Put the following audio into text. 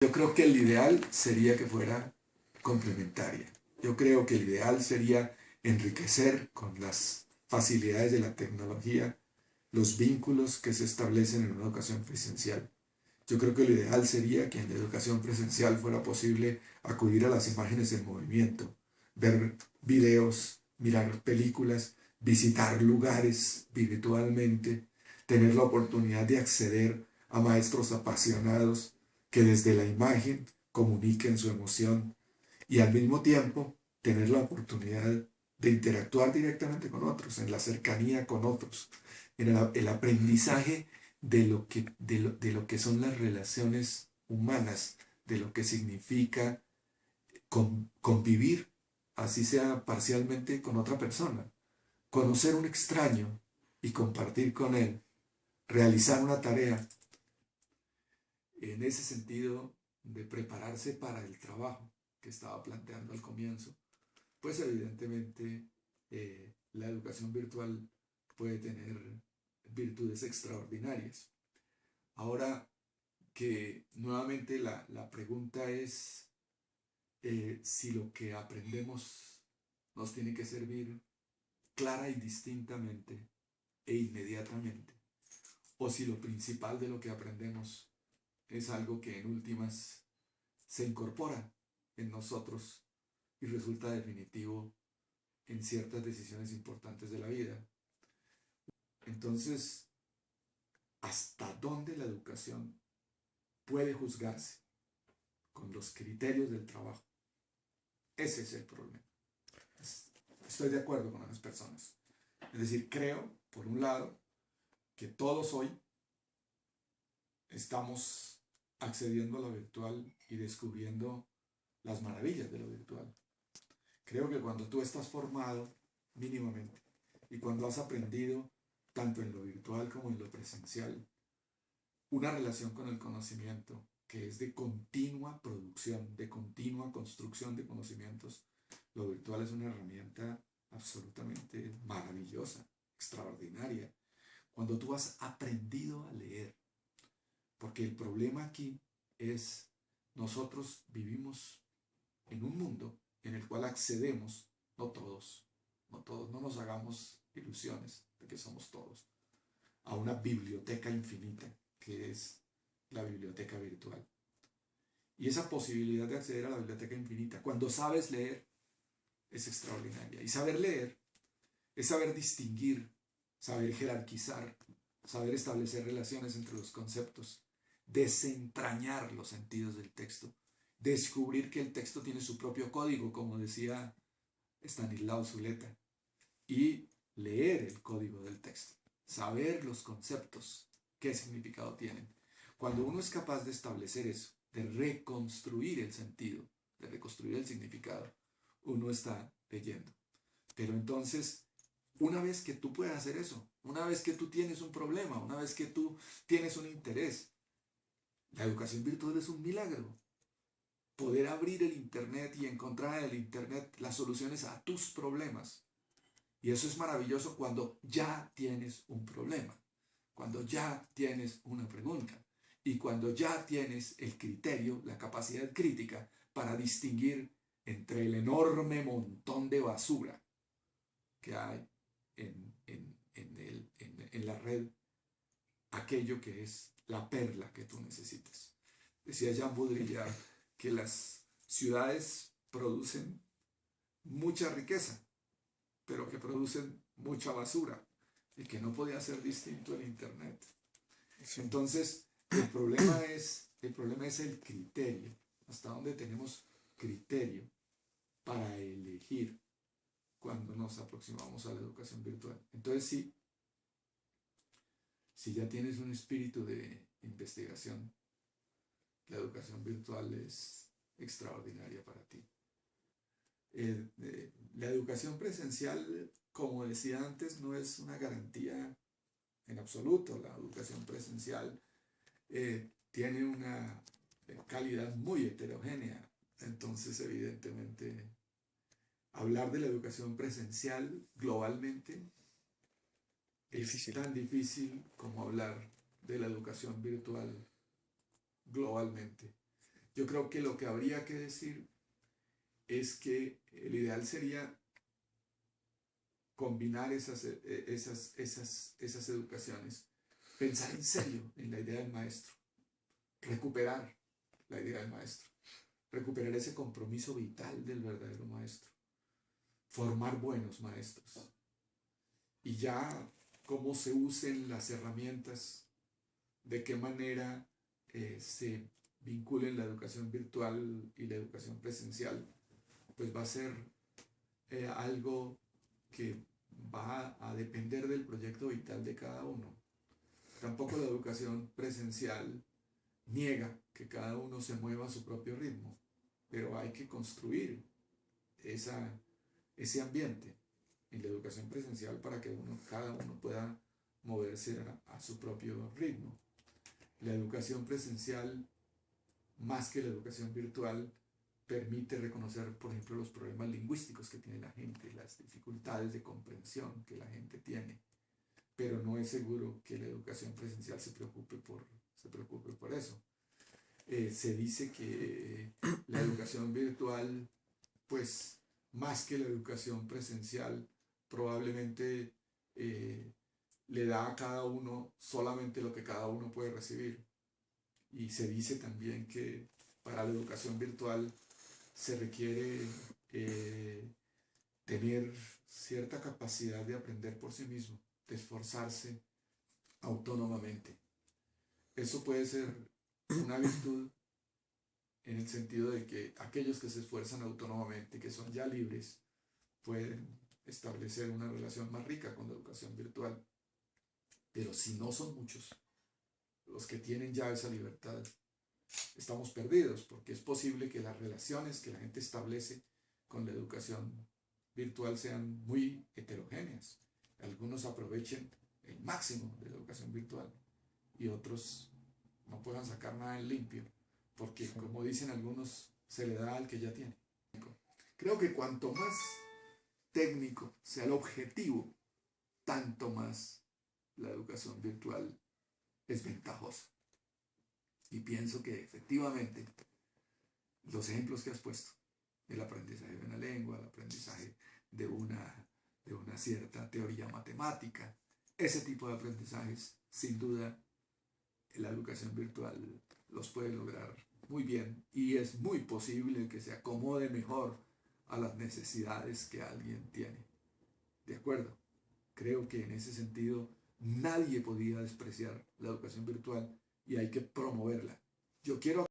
Yo creo que el ideal sería que fuera complementaria. Yo creo que el ideal sería enriquecer con las facilidades de la tecnología los vínculos que se establecen en una educación presencial. Yo creo que lo ideal sería que en la educación presencial fuera posible acudir a las imágenes en movimiento, ver videos, mirar películas, visitar lugares virtualmente, tener la oportunidad de acceder a maestros apasionados que desde la imagen comuniquen su emoción y al mismo tiempo tener la oportunidad de interactuar directamente con otros, en la cercanía con otros, en el aprendizaje de lo que son las relaciones humanas, de lo que significa convivir, así sea parcialmente, con otra persona, conocer un extraño y compartir con él, realizar una tarea. En ese sentido de prepararse para el trabajo que estaba planteando al comienzo, pues evidentemente la educación virtual puede tener virtudes extraordinarias. Ahora que nuevamente la pregunta es si lo que aprendemos nos tiene que servir clara y distintamente e inmediatamente, o si lo principal de lo que aprendemos es algo que en últimas se incorpora en nosotros y resulta definitivo en ciertas decisiones importantes de la vida. Entonces, ¿hasta dónde la educación puede juzgarse con los criterios del trabajo? Ese es el problema. Estoy de acuerdo con las personas. Es decir, creo, por un lado, que todos hoy estamos accediendo a lo virtual y descubriendo las maravillas de lo virtual. Creo que cuando tú estás formado mínimamente y cuando has aprendido tanto en lo virtual como en lo presencial, una relación con el conocimiento que es de continua producción, de continua construcción de conocimientos, lo virtual es una herramienta absolutamente maravillosa, extraordinaria. Cuando tú has aprendido a leer, porque el problema aquí es nosotros vivimos en un mundo en el cual accedemos, no todos, no nos hagamos ilusiones de que somos todos, a una biblioteca infinita que es la biblioteca virtual. Y esa posibilidad de acceder a la biblioteca infinita, cuando sabes leer, es extraordinaria. Y saber leer es saber distinguir, saber jerarquizar, saber establecer relaciones entre los conceptos, desentrañar los sentidos del texto, descubrir que el texto tiene su propio código, como decía Stanislao Zuleta, y leer el código del texto, saber los conceptos, qué significado tienen. Cuando uno es capaz de establecer eso, de reconstruir el sentido, de reconstruir el significado, uno está leyendo. Pero entonces, una vez que tú puedes hacer eso, una vez que tú tienes un problema, una vez que tú tienes un interés, la educación virtual es un milagro. Poder abrir el Internet y encontrar en el Internet las soluciones a tus problemas. Y eso es maravilloso cuando ya tienes un problema, cuando ya tienes una pregunta y cuando ya tienes el criterio, la capacidad crítica para distinguir entre el enorme montón de basura que hay en la red, aquello que es la perla que tú necesitas. Decía Jean Baudrillard que las ciudades producen mucha riqueza, pero que producen mucha basura y que no podía ser distinto en Internet. Entonces, el problema es el criterio, hasta dónde tenemos criterio para elegir cuando nos aproximamos a la educación virtual. Entonces, sí, si ya tienes un espíritu de investigación, la educación virtual es extraordinaria para ti. La educación presencial, como decía antes, no es una garantía en absoluto. La educación presencial tiene una calidad muy heterogénea. Entonces, evidentemente, hablar de la educación presencial globalmente es tan difícil como hablar de la educación virtual globalmente. Yo creo que lo que habría que decir es que el ideal sería combinar esas educaciones, pensar en serio en la idea del maestro, recuperar la idea del maestro, recuperar ese compromiso vital del verdadero maestro, formar buenos maestros y ya cómo se usen las herramientas, de qué manera se vinculen la educación virtual y la educación presencial, pues va a ser algo que va a depender del proyecto vital de cada uno. Tampoco la educación presencial niega que cada uno se mueva a su propio ritmo, pero hay que construir ese ambiente en la educación presencial para que cada uno pueda moverse a su propio ritmo. La educación presencial, más que la educación virtual, permite reconocer, por ejemplo, los problemas lingüísticos que tiene la gente, las dificultades de comprensión que la gente tiene, pero no es seguro que la educación presencial se preocupe por eso. Se dice que la educación virtual, pues más que la educación presencial, probablemente le da a cada uno solamente lo que cada uno puede recibir. Y se dice también que para la educación virtual se requiere tener cierta capacidad de aprender por sí mismo, de esforzarse autónomamente. Eso puede ser una virtud en el sentido de que aquellos que se esfuerzan autónomamente, que son ya libres, pueden establecer una relación más rica con la educación virtual. Pero si no son muchos los que tienen ya esa libertad, estamos perdidos, porque es posible que las relaciones que la gente establece con la educación virtual sean muy heterogéneas. Algunos aprovechen el máximo de la educación virtual y otros no puedan sacar nada en limpio, porque sí, como dicen algunos, se le da al que ya tiene. Creo que cuanto más técnico sea el objetivo, tanto más la educación virtual es ventajosa. Y pienso que efectivamente los ejemplos que has puesto, el aprendizaje de una lengua, el aprendizaje de una cierta teoría matemática, ese tipo de aprendizajes, sin duda, la educación virtual los puede lograr muy bien y es muy posible que se acomode mejor a las necesidades que alguien tiene. ¿De acuerdo? Creo que en ese sentido nadie podía despreciar la educación virtual y hay que promoverla. Yo quiero